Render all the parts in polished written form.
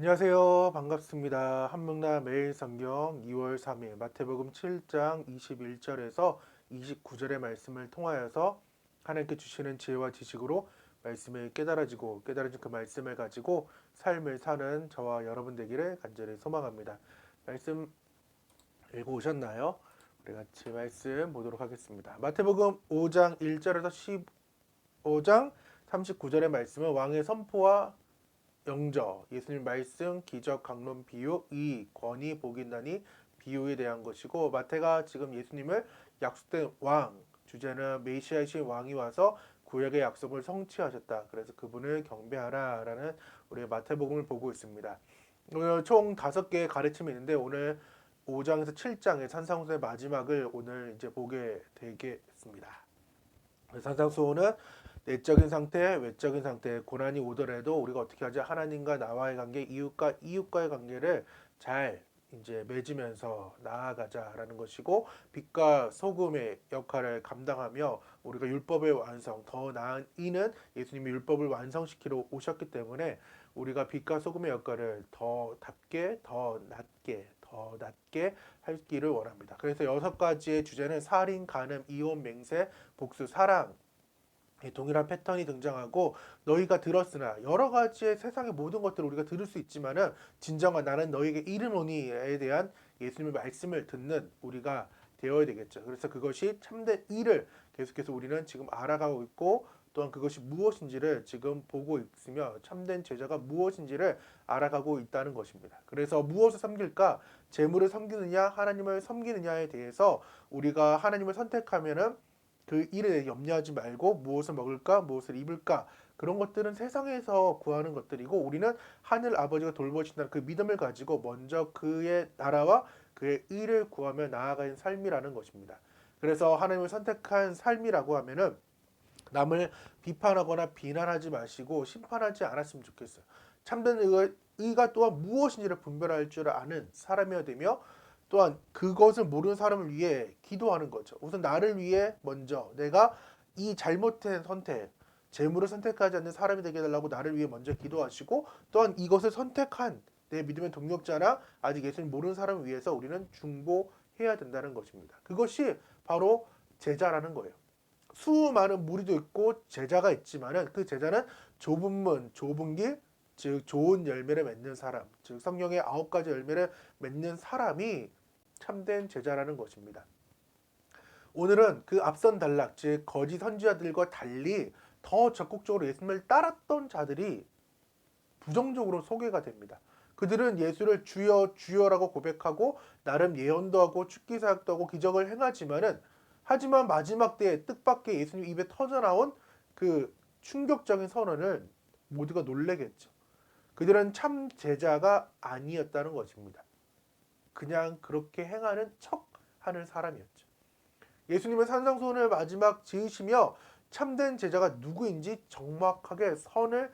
안녕하세요. 반갑습니다. 한문나 매일 성경 2월 3일 마태복음 7장 21절에서 29절의 말씀을 통하여서 하나님께 주시는 지혜와 지식으로 말씀을 깨달아진 그 말씀을 가지고 삶을 사는 저와 여러분 되기를 간절히 소망합니다. 말씀 읽고 오셨나요? 우리 같이 말씀 보도록 하겠습니다. 마태복음 5장 1절에서 15장 39절의 말씀은 왕의 선포와 영저, 예수님 말씀, 기적, 강론, 비유, 이, 권위, 복이 있나니 비유에 대한 것이고, 마태가 지금 예수님을 약속된 왕, 주제는 메시아이신 왕이 와서 구약의 약속을 성취하셨다. 그래서 그분을 경배하라라는 우리 마태복음을 보고 있습니다. 오늘 총 5개의 가르침이 있는데 오늘 5장에서 7장의 산상수의 마지막을 오늘 이제 보게 되겠습니다. 산상수호는 내적인 상태, 외적인 상태, 고난이 오더라도 우리가 어떻게 하지? 하나님과 나와의 관계, 이웃과의 관계를 잘 이제 맺으면서 나아가자라는 것이고, 빛과 소금의 역할을 감당하며 우리가 율법의 완성, 더 나은 이는 예수님이 율법을 완성시키러 오셨기 때문에 우리가 빛과 소금의 역할을 더 답게, 더 낮게 하기를 원합니다. 그래서 6가지의 주제는 살인, 간음, 이혼, 맹세, 복수, 사랑, 동일한 패턴이 등장하고, 너희가 들었으나 여러 가지의 세상의 모든 것들을 우리가 들을 수 있지만은 진정한 나는 너희에게 이르노니에 대한 예수님의 말씀을 듣는 우리가 되어야 되겠죠. 그래서 그것이 참된 일을 계속해서 우리는 지금 알아가고 있고, 또한 그것이 무엇인지를 지금 보고 있으며 참된 제자가 무엇인지를 알아가고 있다는 것입니다. 그래서 무엇을 섬길까? 재물을 섬기느냐 하나님을 섬기느냐에 대해서 우리가 하나님을 선택하면은 그 일에 대해 염려하지 말고 무엇을 먹을까, 무엇을 입을까, 그런 것들은 세상에서 구하는 것들이고, 우리는 하늘 아버지가 돌보신다는 그 믿음을 가지고 먼저 그의 나라와 그의 의를 구하며 나아가는 삶이라는 것입니다. 그래서 하나님을 선택한 삶이라고 하면은 남을 비판하거나 비난하지 마시고 심판하지 않았으면 좋겠어요. 참된 의가 또한 무엇인지를 분별할 줄 아는 사람이어야 되며, 또한 그것을 모르는 사람을 위해 기도하는 거죠. 우선 나를 위해 먼저 내가 이 잘못된 선택, 재물을 선택하지 않는 사람이 되게 해달라고 나를 위해 먼저 기도하시고, 또한 이것을 선택한 내 믿음의 동력자나 아직 예수님 모르는 사람을 위해서 우리는 중보해야 된다는 것입니다. 그것이 바로 제자라는 거예요. 수많은 무리도 있고 제자가 있지만은 그 제자는 좁은 문, 좁은 길, 즉 좋은 열매를 맺는 사람, 즉 성령의 9가지 열매를 맺는 사람이 참된 제자라는 것입니다. 오늘은 그 앞선 단락, 즉 거짓 선지자들과 달리 더 적극적으로 예수님을 따랐던 자들이 부정적으로 소개가 됩니다. 그들은 예수를 주여 주여라고 고백하고 나름 예언도 하고 축기 사역도 하고 기적을 행하지만은, 하지만 마지막 때에 뜻밖의 예수님 입에 터져나온 그 충격적인 선언을 모두가 놀래겠죠. 그들은 참 제자가 아니었다는 것입니다. 그냥 그렇게 행하는 척하는 사람이었죠. 예수님은 산상수훈을 마지막 지으시며 참된 제자가 누구인지 정확하게 선을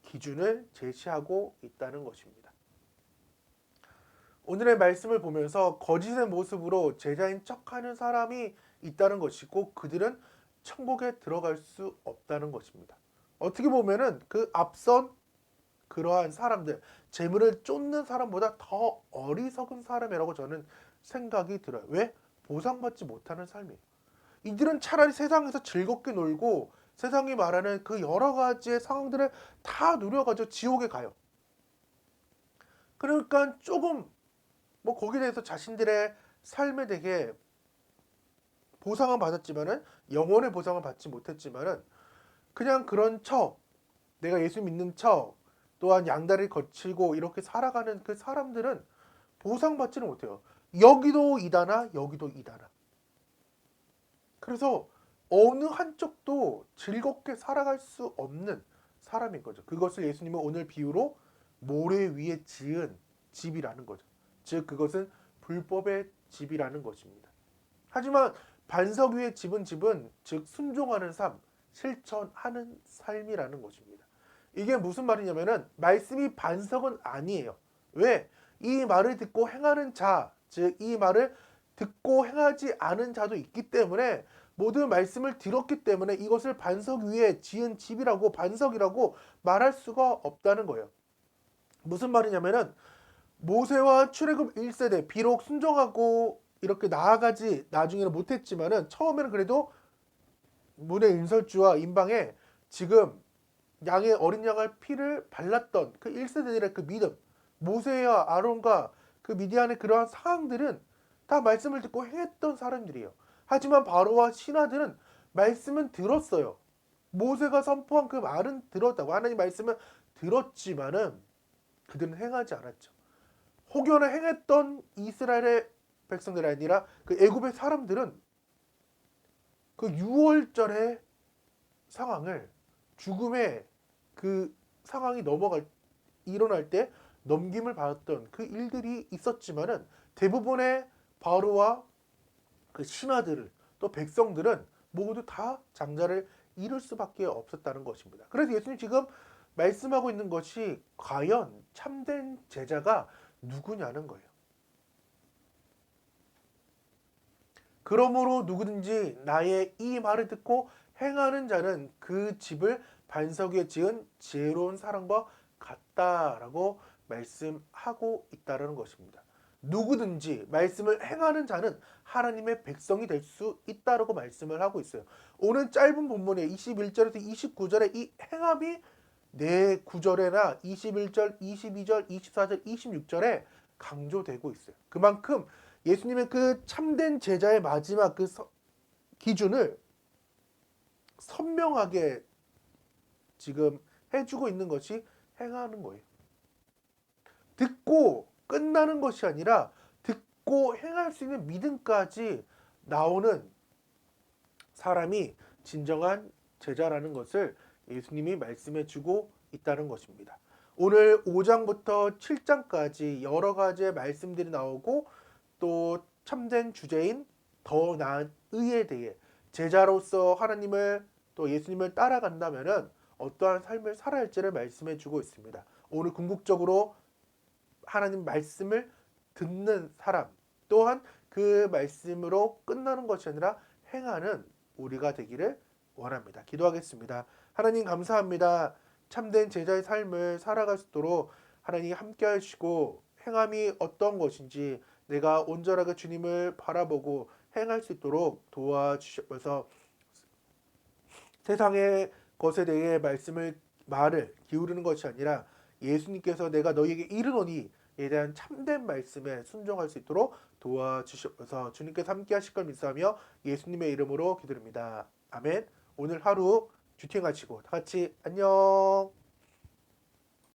기준을 제시하고 있다는 것입니다. 오늘의 말씀을 보면서 거짓의 모습으로 제자인 척하는 사람이 있다는 것이고, 그들은 천국에 들어갈 수 없다는 것입니다. 어떻게 보면은 그 앞선 그러한 사람들, 재물을 쫓는 사람보다 더 어리석은 사람이라고 저는 생각이 들어요. 왜? 보상받지 못하는 삶이에요. 이들은 차라리 세상에서 즐겁게 놀고 세상이 말하는 그 여러 가지의 상황들을 다 누려가지고 지옥에 가요. 그러니까 조금 뭐 거기에 대해서 자신들의 삶에 대해 보상은 받았지만은, 영혼의 보상을 받지 못했지만은, 그냥 그런 척, 내가 예수 믿는 척, 또한 양다리를 거치고 이렇게 살아가는 그 사람들은 보상받지는 못해요. 여기도 이다나 여기도 이다나. 그래서 어느 한쪽도 즐겁게 살아갈 수 없는 사람인 거죠. 그것을 예수님은 오늘 비유로 모래 위에 지은 집이라는 거죠. 즉 그것은 불법의 집이라는 것입니다. 하지만 반석 위에 집은 즉 순종하는 삶, 실천하는 삶이라는 것입니다. 이게 무슨 말이냐면은 말씀이 반석은 아니에요. 왜? 이 말을 듣고 행하는 자, 즉 이 말을 듣고 행하지 않은 자도 있기 때문에, 모든 말씀을 들었기 때문에 이것을 반석 위에 지은 집이라고, 반석이라고 말할 수가 없다는 거예요. 무슨 말이냐면은 모세와 출애굽 1세대 비록 순종하고 이렇게 나아가지 나중에는 못했지만은 처음에는 그래도 문의 인설주와 임방에 지금 양의 어린 양의 피를 발랐던 그 1세대들의 그 믿음, 모세와 아론과 그 미디안의 그러한 상황들은 다 말씀을 듣고 행했던 사람들이에요. 하지만 바로와 신하들은 말씀은 들었어요. 모세가 선포한 그 말은 들었다고, 하나님 말씀은 들었지만은 그들은 행하지 않았죠. 혹여나 행했던 이스라엘의 백성들이 아니라 그 애굽의 사람들은 그 6월절의 상황을, 죽음의 그 상황이 일어날 때 넘김을 받았던 그 일들이 있었지만은 대부분의 바로와 그 신하들, 또 백성들은 모두 다 장자를 이룰 수밖에 없었다는 것입니다. 그래서 예수님 지금 말씀하고 있는 것이 과연 참된 제자가 누구냐는 거예요. 그러므로 누구든지 나의 이 말을 듣고 행하는 자는 그 집을 반석 위에 지은 지혜로운 사람과 같다라고 말씀하고 있다는 것입니다. 누구든지 말씀을 행하는 자는 하나님의 백성이 될 수 있다라고 말씀을 하고 있어요. 오늘 짧은 본문에 21절에서 29절의 이 행함이 네 구절에나 21절, 22절, 24절, 26절에 강조되고 있어요. 그만큼 예수님의 그 참된 제자의 마지막 그 기준을 선명하게 지금 해주고 있는 것이 행하는 거예요. 듣고 끝나는 것이 아니라 듣고 행할 수 있는 믿음까지 나오는 사람이 진정한 제자라는 것을 예수님이 말씀해 주고 있다는 것입니다. 오늘 5장부터 7장까지 여러 가지의 말씀들이 나오고 또 참된 주제인 더 나은 의에 대해 제자로서 하나님을 또 예수님을 따라간다면은 어떠한 삶을 살아야 할지를 말씀해 주고 있습니다. 오늘 궁극적으로 하나님 말씀을 듣는 사람, 또한 그 말씀으로 끝나는 것이 아니라 행하는 우리가 되기를 원합니다. 기도하겠습니다. 하나님 감사합니다. 참된 제자의 삶을 살아갈 수 있도록 하나님 함께 하시고 행함이 어떤 것인지 내가 온전하게 주님을 바라보고 행할 수 있도록 도와주셔서 세상의 것에 대해 말을 기울이는 것이 아니라 예수님께서 내가 너희에게 이르노니에 대한 참된 말씀에 순종할 수 있도록 도와주셔서 주님께서 함께 하실 걸 믿사하며 예수님의 이름으로 기도드립니다. 아멘. 오늘 하루 주팅하시고 다 같이 안녕.